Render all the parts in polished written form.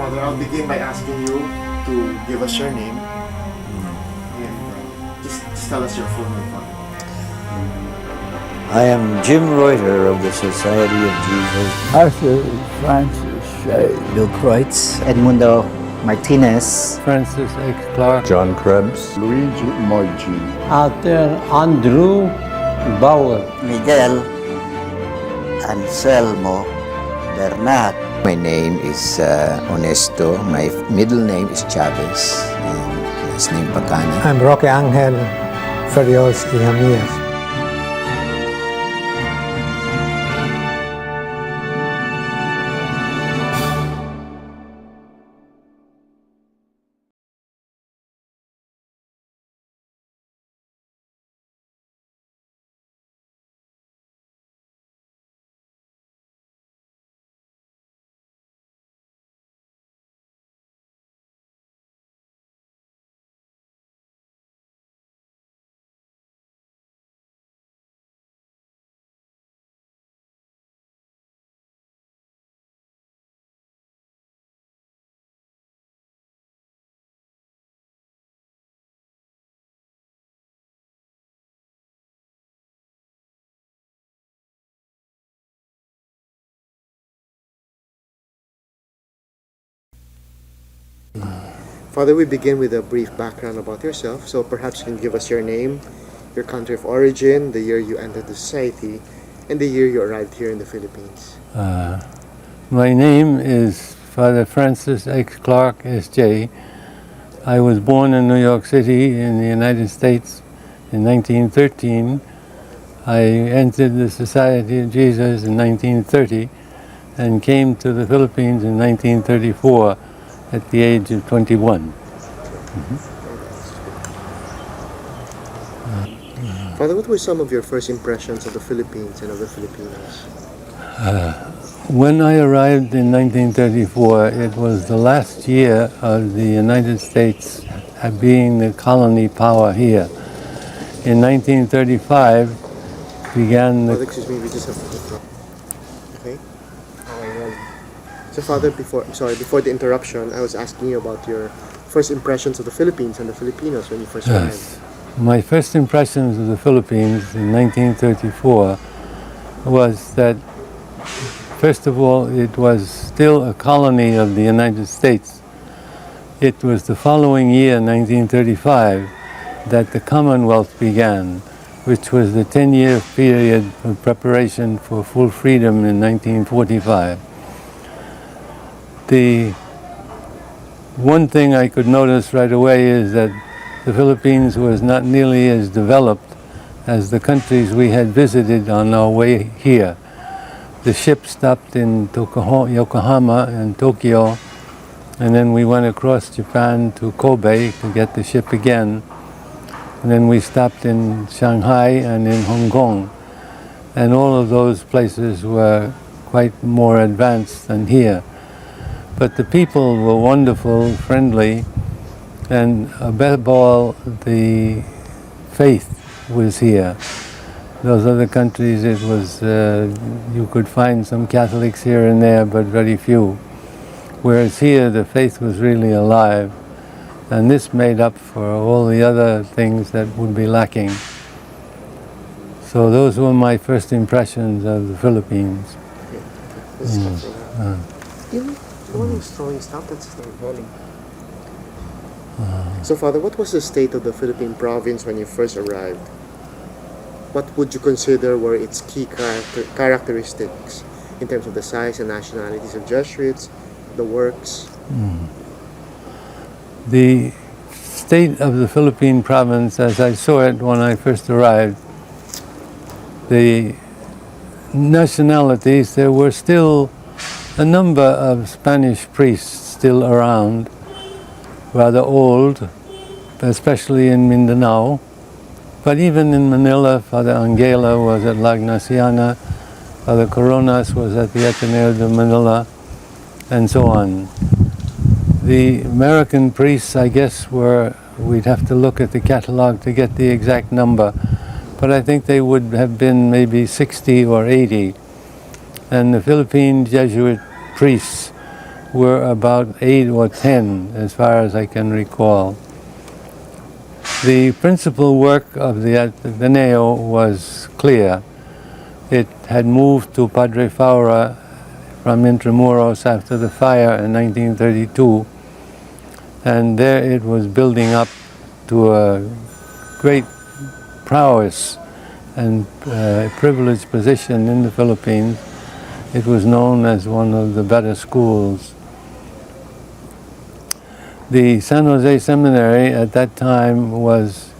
Father, I'll begin by asking you to give us your name. And just tell us your full name, Father. I am Jim Reuter of the Society of Jesus. Arthur Francis Lucreutz. Edmundo Martinez. Francis X. Clark. John Krebs. Luigi Moigi. Arthur Andrew Bauer. Miguel Anselmo Bernat. My name is Honesto. My middle name is Chavez. And last name Pacana. I'm Roque Angel Ferios Ihamias. Father, we begin with a brief background about yourself. So perhaps you can give us your name, your country of origin, the year you entered the society, and the year you arrived here in the Philippines. My name is Father Francis X. Clark, S.J. I was born in New York City in the United States in 1913. I entered the Society of Jesus in 1930 and came to the Philippines in 1934 at the age of 21. Father, what were some of your first impressions of the Philippines and of the Filipinos? When I arrived in 1934, it was the last year of the United States being the colony power here. In 1935 began the... Father, excuse me, we just have to... Okay? So Father, before the interruption, I was asking you about your first impressions of the Philippines and the Filipinos when you first arrived. Yes. My first impressions of the Philippines in 1934 was that, first of all, it was still a colony of the United States. It was the following year, 1935, that the Commonwealth began, which was the 10-year period of preparation for full freedom in 1945. The one thing I could notice right away is that the Philippines was not nearly as developed as the countries we had visited on our way here. The ship stopped in Yokohama and Tokyo, and then we went across Japan to Kobe to get the ship again. And then we stopped in Shanghai and in Hong Kong. And all of those places were quite more advanced than here. But the people were wonderful, friendly, and above all, the faith was here. Those other countries, it was, you could find some Catholics here and there, but very few. Whereas here, the faith was really alive. And this made up for all the other things that would be lacking. So those were my first impressions of the Philippines. The one who's throwing stuff, that's not rolling. So Father, what was the state of the Philippine province when you first arrived? What would you consider were its key characteristics in terms of the size and nationalities of Jesuits, the works? The state of the Philippine province, as I saw it when I first arrived, the nationalities, there were still a number of Spanish priests still around, rather old, especially in Mindanao. But even in Manila, Father Angela was at La Ignaciana, Father Coronas was at the Ateneo de Manila, and so on. The American priests, I guess, we'd have to look at the catalog to get the exact number, but I think they would have been maybe 60 or 80. And the Philippine Jesuit priests were about 8 or 10, as far as I can recall. The principal work of the Ateneo was clear. It had moved to Padre Faura from Intramuros after the fire in 1932, and there it was building up to a great prowess and privileged position in the Philippines. It was known as one of the better schools. The San Jose Seminary at that time was,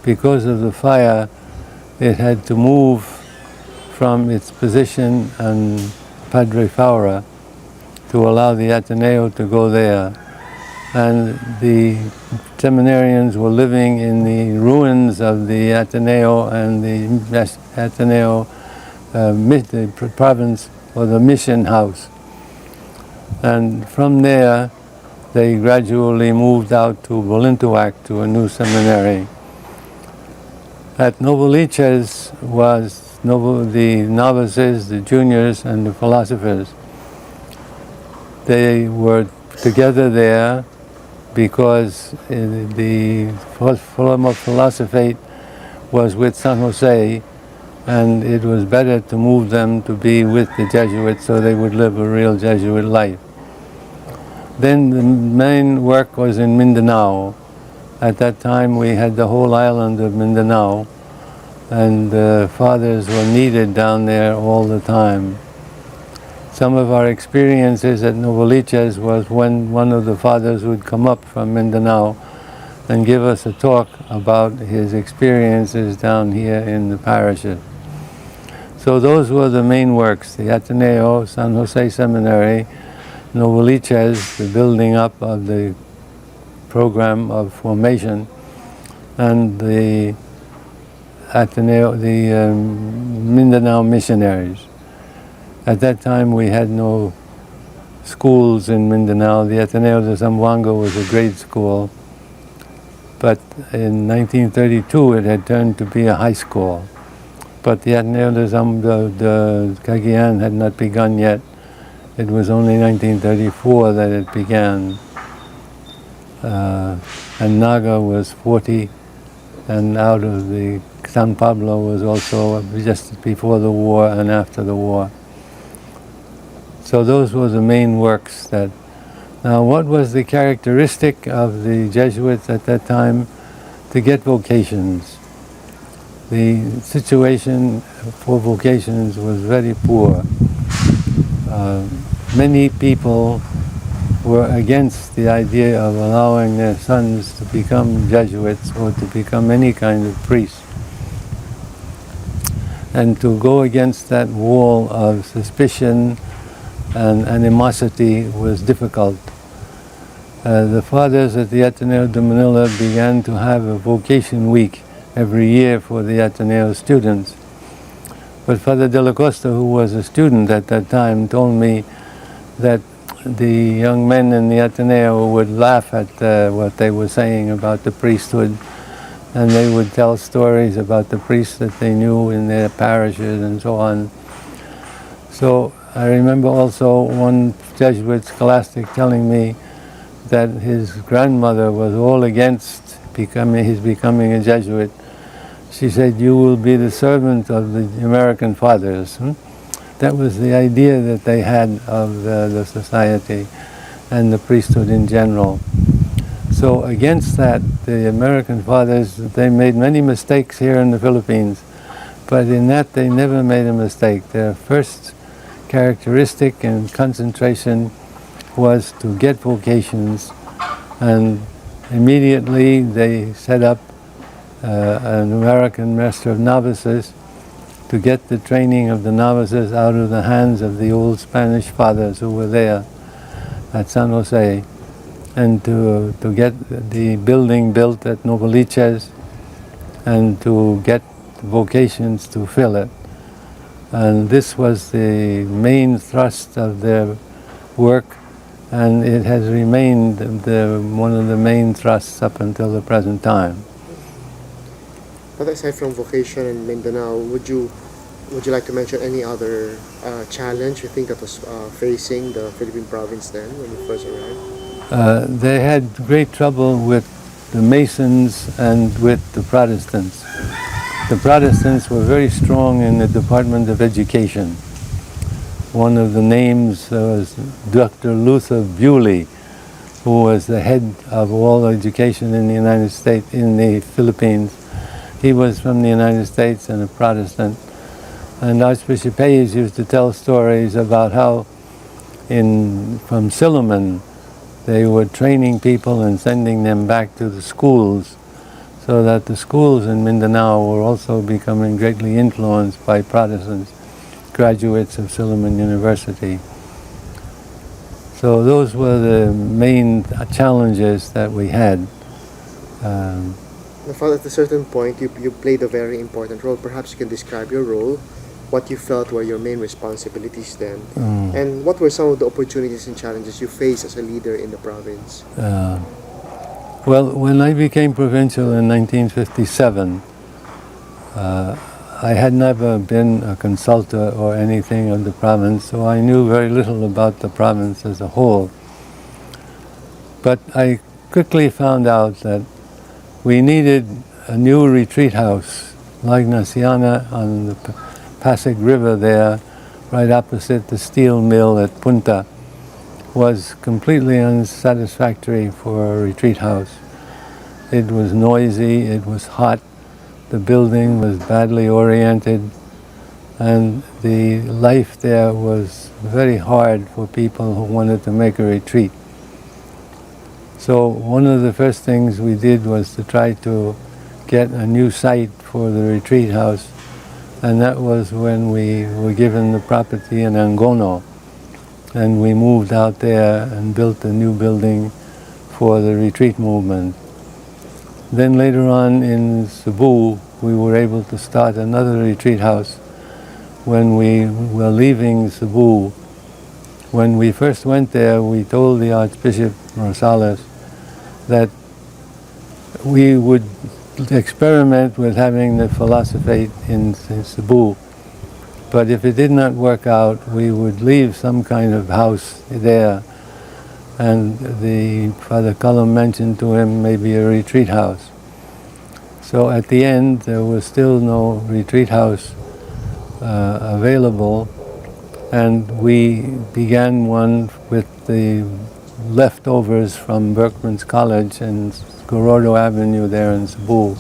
because of the fire, it had to move from its position on Padre Faura to allow the Ateneo to go there. And the seminarians were living in the ruins of the Ateneo and the Ateneo the province, or the mission house. And from there, they gradually moved out to Bolintuac, to a new seminary. At Novaliches was the novices, the juniors, and the philosophers. They were together there because the form of philosophy was with San Jose, and it was better to move them to be with the Jesuits so they would live a real Jesuit life. Then the main work was in Mindanao. At that time we had the whole island of Mindanao, and fathers were needed down there all the time. Some of our experiences at Novaliches was when one of the fathers would come up from Mindanao and give us a talk about his experiences down here in the parishes. So those were the main works: the Ateneo, San Jose Seminary, Novaliches, the building up of the program of formation, and the Ateneo, the Mindanao missionaries. At that time we had no schools in Mindanao. The Ateneo de Zamboanga was a grade school, but in 1932 it had turned to be a high school. But the Ateneo de Cagayan had not begun yet. It was only 1934 that it began. And Naga was 40, and out of the San Pablo was also just before the war and after the war. So those were the main works that... Now, what was the characteristic of the Jesuits at that time? To get vocations. The situation for vocations was very poor. Many people were against the idea of allowing their sons to become Jesuits or to become any kind of priest. And to go against that wall of suspicion and animosity was difficult. The fathers at the Ateneo de Manila began to have a vocation week every year for the Ateneo students. But Father de la Costa, who was a student at that time, told me that the young men in the Ateneo would laugh at what they were saying about the priesthood, and they would tell stories about the priests that they knew in their parishes and so on. So I remember also one Jesuit scholastic telling me that his grandmother was all against his becoming a Jesuit. She said, "You will be the servant of the American fathers." That was the idea that they had of the society and the priesthood in general. So against that, the American fathers, they made many mistakes here in the Philippines, but in that they never made a mistake. Their first characteristic and concentration was to get vocations, and immediately they set up an American master of novices to get the training of the novices out of the hands of the old Spanish fathers who were there at San Jose, and to get the building built at Novaliches, and to get vocations to fill it. And this was the main thrust of their work, and it has remained one of the main thrusts up until the present time. But aside from vocation in Mindanao, would you Would you like to mention any other challenge you think that was facing the Philippine province then when you first arrived? They had great trouble with the Masons and with the Protestants. The Protestants were very strong in the Department of Education. One of the names was Dr. Luther Bewley, who was the head of all education in the United States, in the Philippines. He was from the United States and a Protestant. And Archbishop Hayes used to tell stories about how from Silliman they were training people and sending them back to the schools, so that the schools in Mindanao were also becoming greatly influenced by Protestants, graduates of Silliman University. So those were the main challenges that we had. Father, at a certain point, you played a very important role. Perhaps you can describe your role, what you felt were your main responsibilities then, and what were some of the opportunities and challenges you faced as a leader in the province? Well, when I became provincial in 1957, I had never been a consultor or anything of the province, so I knew very little about the province as a whole. But I quickly found out that we needed a new retreat house, La Ignaciana, on the Pasig River there, right opposite the steel mill at Punta, was completely unsatisfactory for a retreat house. It was noisy, it was hot, the building was badly oriented, and the life there was very hard for people who wanted to make a retreat. So one of the first things we did was to try to get a new site for the retreat house, and that was when we were given the property in Angono. And we moved out there and built a new building for the retreat movement. Then later on in Cebu, we were able to start another retreat house when we were leaving Cebu. When we first went there, we told the Archbishop Rosales that we would experiment with having the philosophate in Cebu. But if it did not work out, we would leave some kind of house there. And the Father Cullum mentioned to him maybe a retreat house. So at the end, there was still no retreat house available, and we began one with the leftovers from Berkman's College and Gorodo Avenue there in Cebu.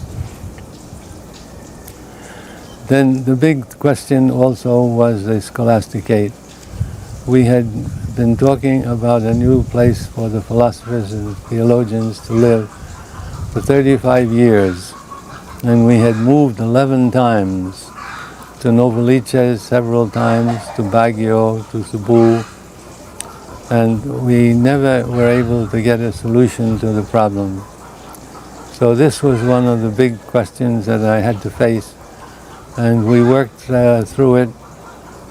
Then the big question also was the scholasticate. We had been talking about a new place for the philosophers and theologians to live for 35 years, and we had moved 11 times to Novaliches several times, to Baguio, to Cebu, and we never were able to get a solution to the problem. So this was one of the big questions that I had to face. And we worked through it,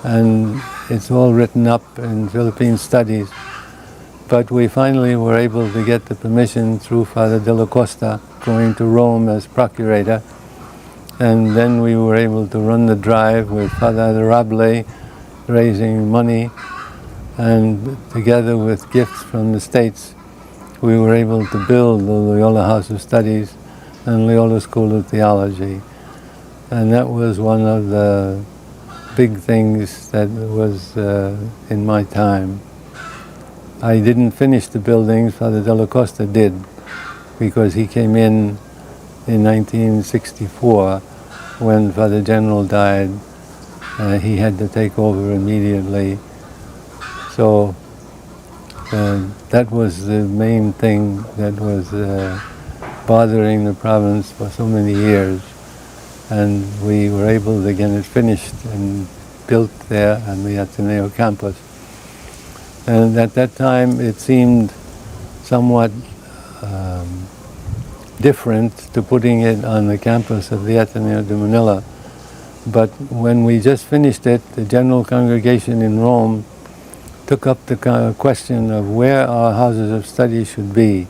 and it's all written up in Philippine Studies. But we finally were able to get the permission through Father de la Costa, going to Rome as procurator. And then we were able to run the drive with Father Adorable, raising money. And together with gifts from the States, we were able to build the Loyola House of Studies and Loyola School of Theology. And that was one of the big things that was in my time. I didn't finish the buildings, Father de la Costa did, because he came in 1964 when Father General died. He had to take over immediately. So that was the main thing that was bothering the province for so many years. And we were able to get it finished and built there on the Ateneo campus. And at that time it seemed somewhat different to putting it on the campus of the Ateneo de Manila. But when we just finished it, the General Congregation in Rome took up the question of where our houses of study should be.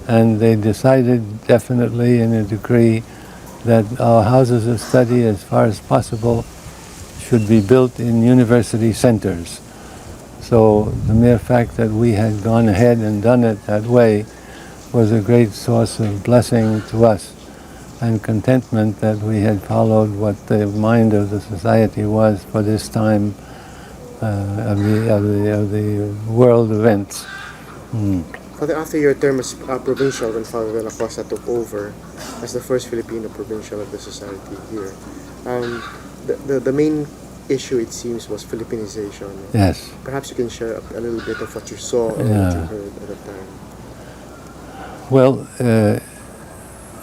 And they decided definitely in a decree that our houses of study, as far as possible, should be built in university centers. So the mere fact that we had gone ahead and done it that way was a great source of blessing to us and contentment that we had followed what the mind of the society was for this time of the world events. Father, after your term as provincial, when Father de la Costa took over as the first Filipino provincial of the society here, the main issue, it seems, was Filipinization. Yes. Perhaps you can share a little bit of what you saw and what you heard at the time. Well,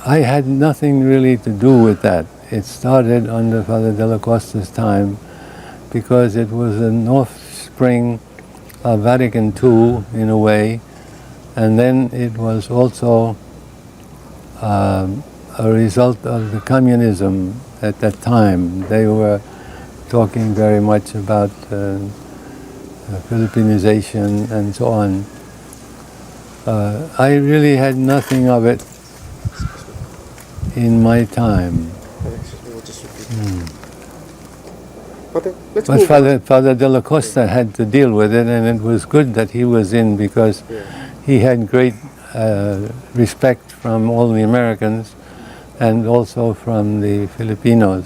I had nothing really to do with that. It started under Father de la Costa's time because it was an offspring of Vatican II in a way, and then it was also a result of the communism at that time. They were talking very much about Filipinization and so on. I really had nothing of it in my time. Father, let's But move on. Father de la Costa had to deal with it, and it was good that he was in because he had great respect from all the Americans and also from the Filipinos.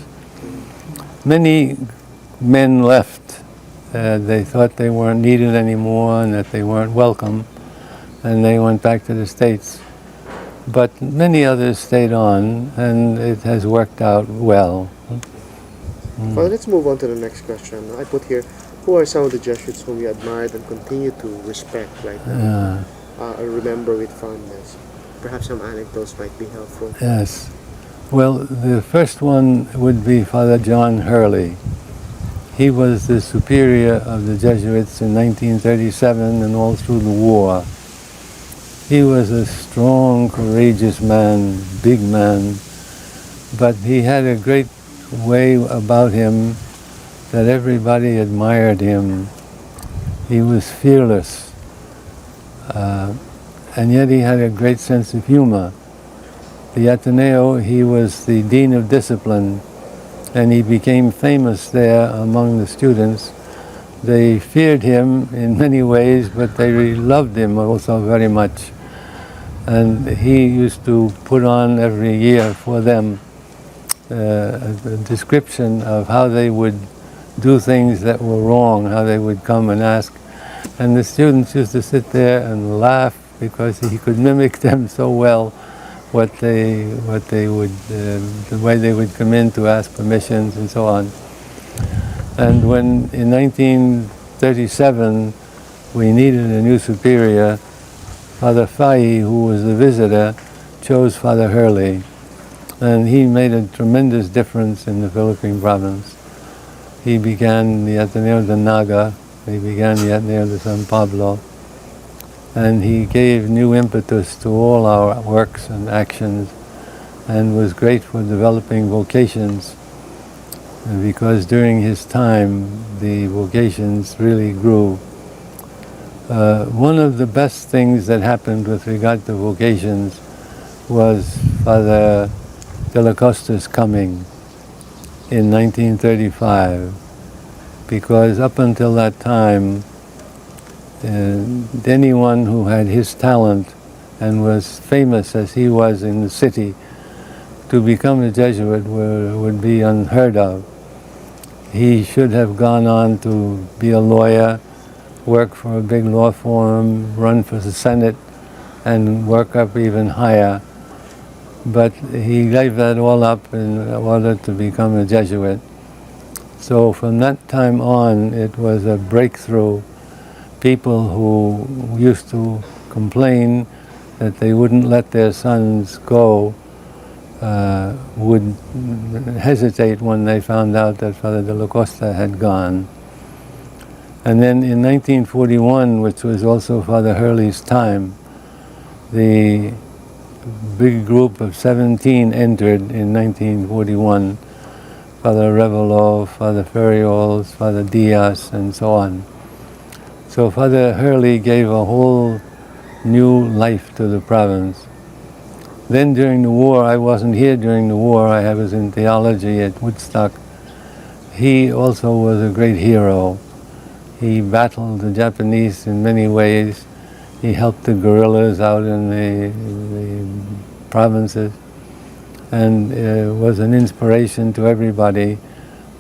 Many men left. They thought they weren't needed anymore and that they weren't welcome, and they went back to the States. But many others stayed on, and it has worked out well. Father, let's move on to the next question. I put here, who are some of the Jesuits whom you admired and continue to respect right now, or remember with fondness? Perhaps some anecdotes might be helpful. Yes. Well, the first one would be Father John Hurley. He was the superior of the Jesuits in 1937 and all through the war. He was a strong, courageous man, big man, but he had a great way about him that everybody admired him. He was fearless, and yet he had a great sense of humor. The Ateneo, he was the Dean of Discipline, and he became famous there among the students. They feared him in many ways, but they really loved him also very much. And he used to put on every year for them a description of how they would do things that were wrong, how they would come and ask. And the students used to sit there and laugh because he could mimic them so well, what they would, the way they would come in to ask permissions and so on. And when in 1937 we needed a new superior, Father Fahey, who was the visitor, chose Father Hurley. And he made a tremendous difference in the Philippine Province. He began the Ateneo de Naga, he began the Ateneo de San Pablo, and he gave new impetus to all our works and actions and was great for developing vocations, because during his time the vocations really grew. One of the best things that happened with regard to vocations was Father de la Costa's coming in 1935, because up until that time anyone who had his talent and was famous as he was in the city, to become a Jesuit would be unheard of. He should have gone on to be a lawyer, work for a big law firm, run for the Senate, and work up even higher. But he gave that all up in order to become a Jesuit. So from that time on, it was a breakthrough. People who used to complain that they wouldn't let their sons go would hesitate when they found out that Father de la Costa had gone. And then in 1941, which was also Father Hurley's time, the big group of 17 entered in 1941. Father Revelo, Father Ferriols, Father Diaz, and so on. So Father Hurley gave a whole new life to the province. Then during the war, I wasn't here during the war, I was in theology at Woodstock. he also was a great hero. He battled the Japanese in many ways. He helped the guerrillas out in the provinces, and was an inspiration to everybody,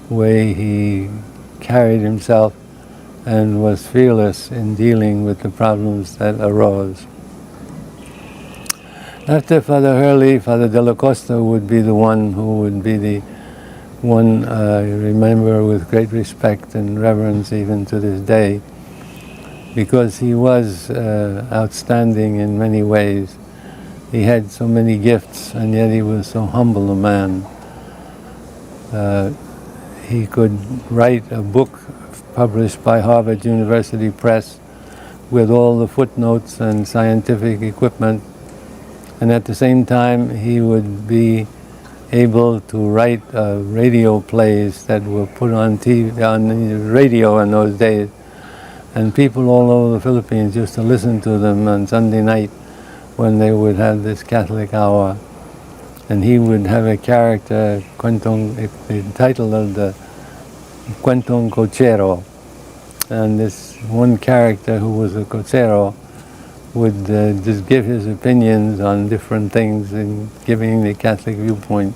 the way he carried himself and was fearless in dealing with the problems that arose. After Father Hurley, Father de la Costa would be the one who would be the one I remember with great respect and reverence even to this day, because he was outstanding in many ways. He had so many gifts, and yet he was so humble a man. He could write a book published by Harvard University Press with all the footnotes and scientific equipment, and at the same time he would be able to write radio plays that were put on TV, on the radio in those days, and people all over the Philippines used to listen to them on Sunday night when they would have this Catholic hour. And he would have a character, the title of the Cuentong Cochero, and this one character who was a cochero would just give his opinions on different things and giving the Catholic viewpoint.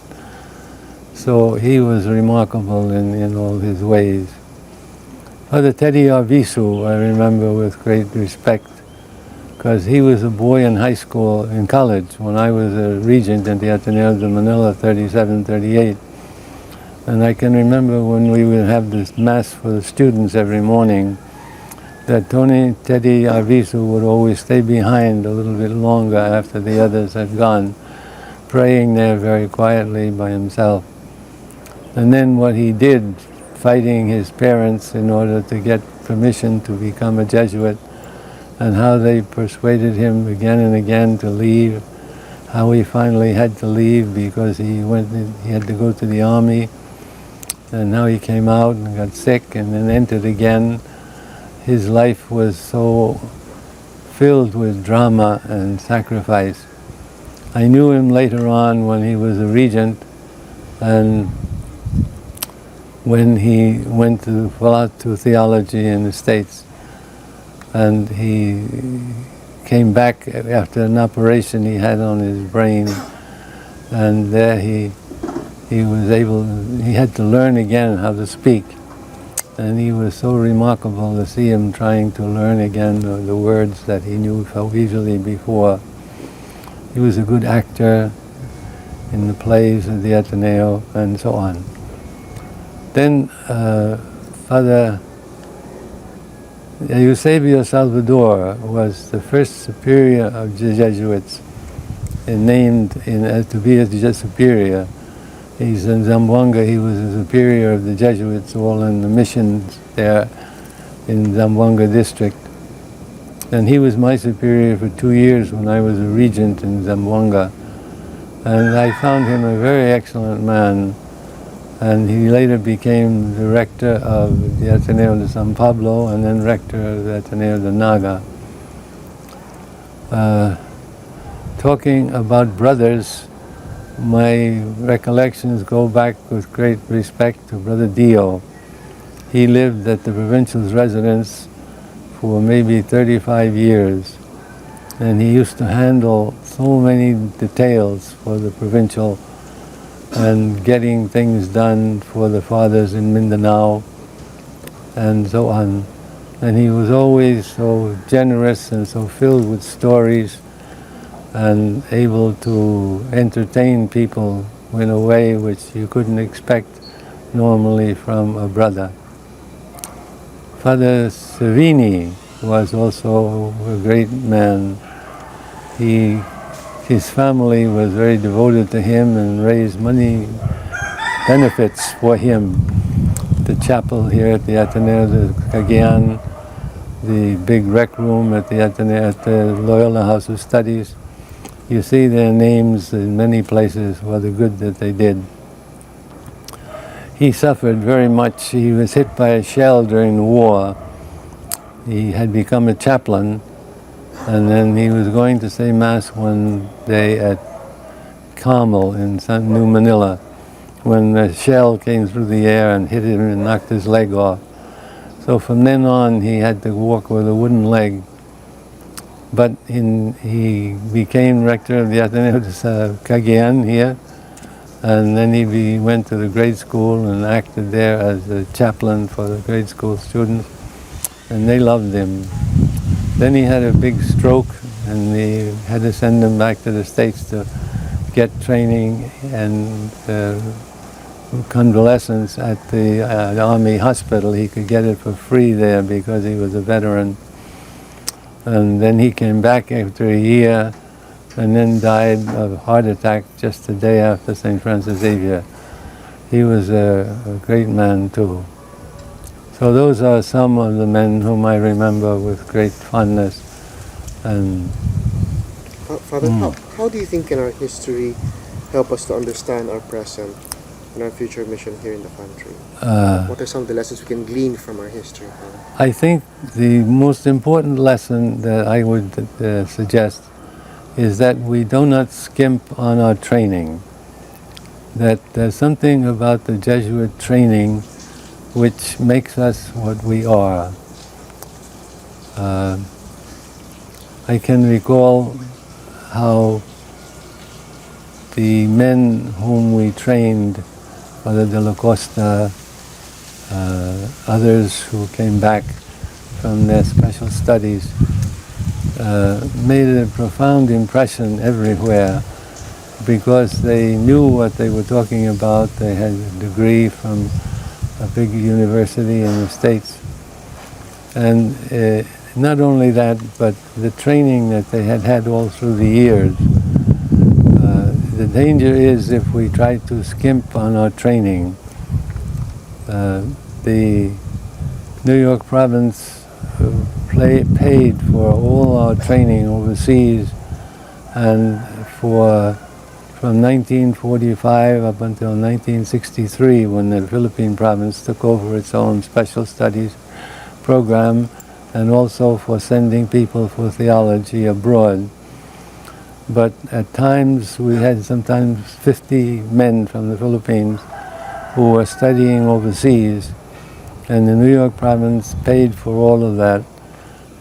So he was remarkable in all his ways. Father Teddy Arvizu, I remember with great respect, because he was a boy in high school, in college, when I was a regent at the Ateneo de Manila, 37, 38. And I can remember when we would have this mass for the students every morning, that Teddy Arvizu would always stay behind a little bit longer after the others had gone, praying there very quietly by himself. And then what he did, fighting his parents in order to get permission to become a Jesuit, and how they persuaded him again and again to leave, how he finally had to leave because he had to go to the army, and now he came out and got sick and then entered again. His life was so filled with drama and sacrifice. I knew him later on when he was a regent, and when he went to theology in the States, and he came back after an operation he had on his brain, and there he had to learn again how to speak. And he was so remarkable to see him trying to learn again the words that he knew so easily before. He was a good actor in the plays of the Ateneo and so on. Then Father Eusebio Salvador was the first superior of the Jesuits, and named to be a Jesuit superior. He's in Zamboanga. He was a superior of the Jesuits, all in the missions there in Zamboanga district. And he was my superior for 2 years when I was a regent in Zamboanga. And I found him a very excellent man. And he later became the rector of the Ateneo de San Pablo and then rector of the Ateneo de Naga. Talking about brothers, my recollections go back with great respect to Brother Dio. He lived at the Provincial's residence for maybe 35 years, and he used to handle so many details for the Provincial and getting things done for the fathers in Mindanao and so on. And he was always so generous and so filled with stories and able to entertain people in a way which you couldn't expect normally from a brother. Father Savini was also a great man. His family was very devoted to him and raised money benefits for him. The chapel here at the Ateneo de Cagayan, the big rec room at the Ateneo, at the Loyola House of Studies. You see their names in many places for the good that they did. He suffered very much. He was hit by a shell during the war. He had become a chaplain, and then he was going to say Mass one day at Carmel in New Manila, when the shell came through the air and hit him and knocked his leg off. So from then on, he had to walk with a wooden leg. But he became rector of the Ateneo de Cagayan here, and then he went to the grade school and acted there as a chaplain for the grade school students, and they loved him. Then he had a big stroke, and they had to send him back to the States to get training and convalescence at the Army hospital. He could get it for free there because he was a veteran. And then he came back after a year and then died of a heart attack just the day after St. Francis Xavier. He was a great man too. So those are some of the men whom I remember with great fondness. And Father, how do you think can our history help us to understand our present and our future mission here in the country? What are some of the lessons we can glean from our history, Father? I think the most important lesson that I would suggest is that we do not skimp on our training. That there's something about the Jesuit training which makes us what we are. I can recall how the men whom we trained, Father de la Costa, others who came back from their special studies, made a profound impression everywhere because they knew what they were talking about. They had a degree from a big university in the States. And not only that, but the training that they had had all through the years. The danger is if we try to skimp on our training. The New York Province paid for all our training overseas, and from 1945 up until 1963, when the Philippine Province took over its own special studies program, and also for sending people for theology abroad. But at times we had sometimes 50 men from the Philippines who were studying overseas, and the New York Province paid for all of that.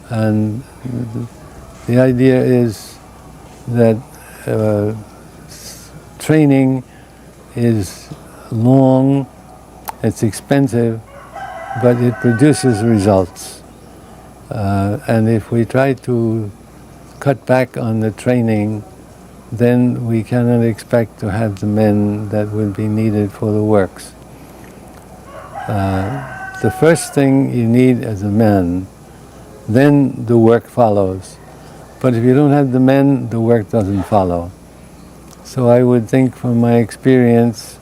And the idea is that training is long, it's expensive, but it produces results. And if we try to cut back on the training, then we cannot expect to have the men that will be needed for the works. The first thing you need is a man, then the work follows. But if you don't have the men, the work doesn't follow. So I would think from my experience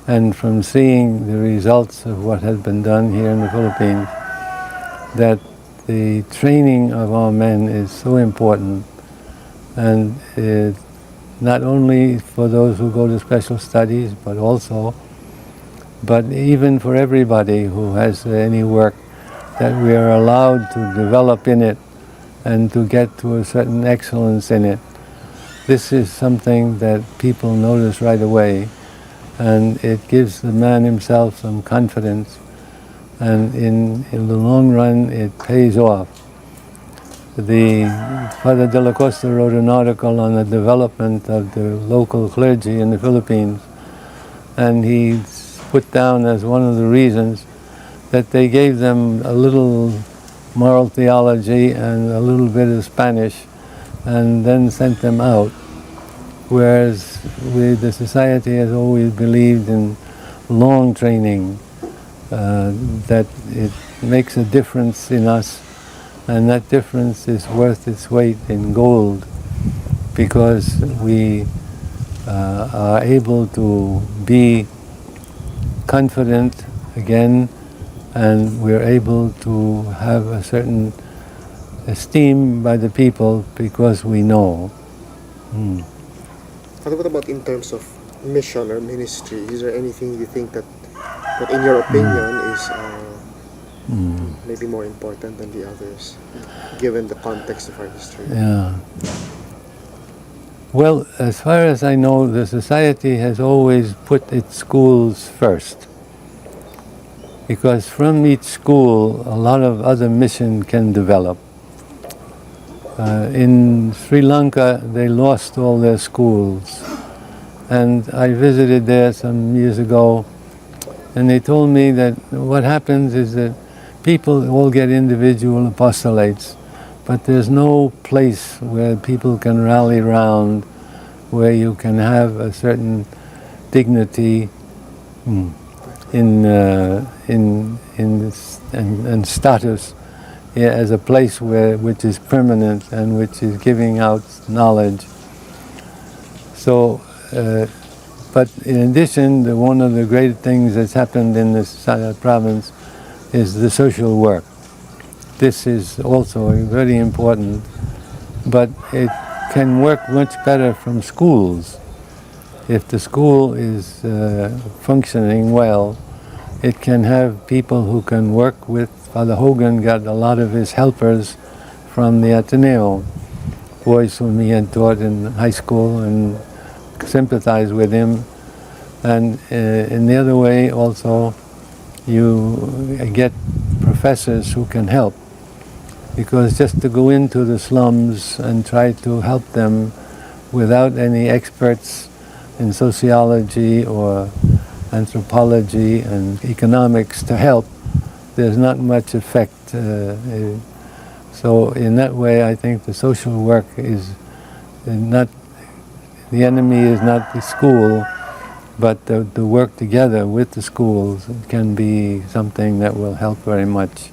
and from seeing the results of what has been done here in the Philippines, that the training of our men is so important, and not only for those who go to special studies, but even for everybody who has any work, that we are allowed to develop in it and to get to a certain excellence in it. This is something that people notice right away, and it gives the man himself some confidence, and in the long run it pays off. Father de la Costa wrote an article on the development of the local clergy in the Philippines, and he put down as one of the reasons that they gave them a little moral theology and a little bit of Spanish and then sent them out, whereas the society has always believed in long training, that it makes a difference in us, and that difference is worth its weight in gold, because we are able to be confident again, and we're able to have a certain esteem by the people because we know. Father, what about in terms of mission or ministry? Is there anything you think that in your opinion is maybe more important than the others, given the context of our history? Yeah. Well, as far as I know, the society has always put its schools first. Because from each school, a lot of other mission can develop. In Sri Lanka, they lost all their schools. And I visited there some years ago, and they told me that what happens is that people all get individual apostolates, but there's no place where people can rally round, where you can have a certain dignity and status as a place which is permanent and which is giving out knowledge. So, but in addition, one of the great things that's happened in this province is the social work. This is also very important, but it can work much better from schools. If the school is functioning well, it can have people who can work with. Father Hogan got a lot of his helpers from the Ateneo, boys whom he had taught in high school and sympathized with him. And in the other way also, you get professors who can help. Because just to go into the slums and try to help them without any experts in sociology or anthropology and economics to help, there's not much effect. So in that way, I think the social work is not, the enemy is not the school, but the work together with the schools can be something that will help very much.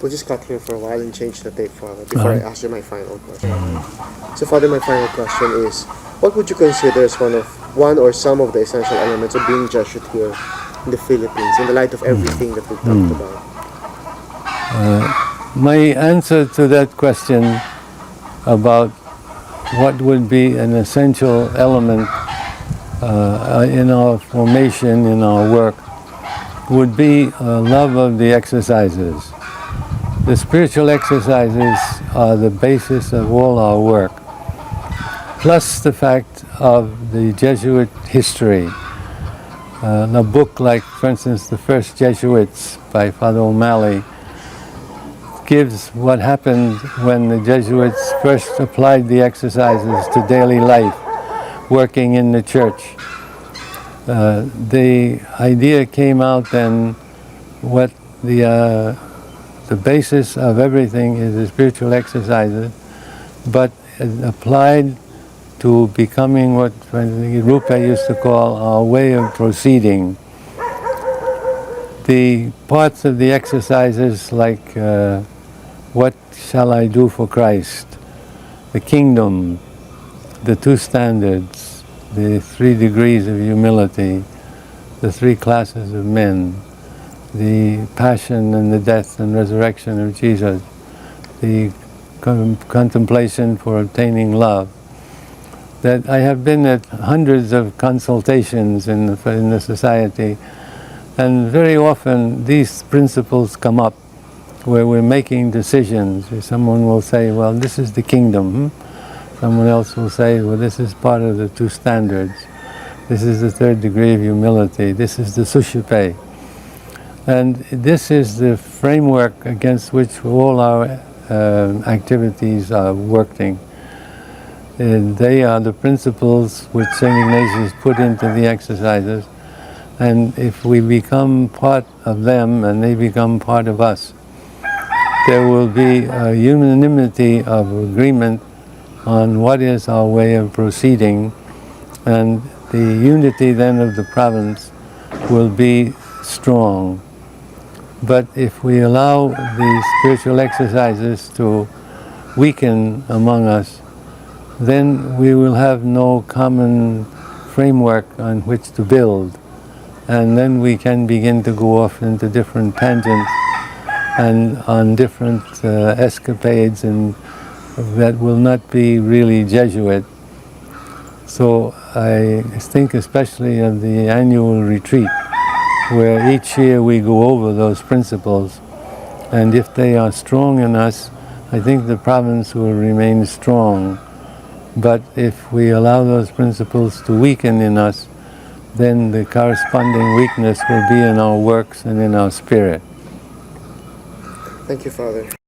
We'll just cut here for a while and change the tape, Father, before I ask you my final question. So, Father, my final question is, what would you consider as one or some of the essential elements of being Jesuit here in the Philippines, in the light of everything that we've talked about? My answer to that question about what would be an essential element in our formation, in our work, would be a love of the exercises. The spiritual exercises are the basis of all our work, plus the fact of the Jesuit history. A book like, for instance, The First Jesuits by Father O'Malley gives what happened when the Jesuits first applied the exercises to daily life, working in the church. The idea came out then what the basis of everything is the spiritual exercises, but applied to becoming what Rupe used to call our way of proceeding. The parts of the exercises like what shall I do for Christ, the kingdom, the two standards, the 3 degrees of humility, the 3 classes of men, the passion and the death and resurrection of Jesus, the contemplation for obtaining love. That I have been at hundreds of consultations in the society, and very often these principles come up where we're making decisions. Someone will say, well, this is the kingdom. Someone else will say, well, this is part of the 2 standards. This is the 3rd degree of humility. This is the sushipe. And this is the framework against which all our activities are working. They are the principles which St. Ignatius put into the exercises, and if we become part of them and they become part of us, there will be a unanimity of agreement on what is our way of proceeding, and the unity then of the province will be strong. But if we allow the spiritual exercises to weaken among us, then we will have no common framework on which to build. And then we can begin to go off into different tangents and on different escapades, and that will not be really Jesuit. So I think especially of the annual retreat, where each year we go over those principles, and if they are strong in us, I think the province will remain strong. But if we allow those principles to weaken in us, then the corresponding weakness will be in our works and in our spirit. Thank you, Father.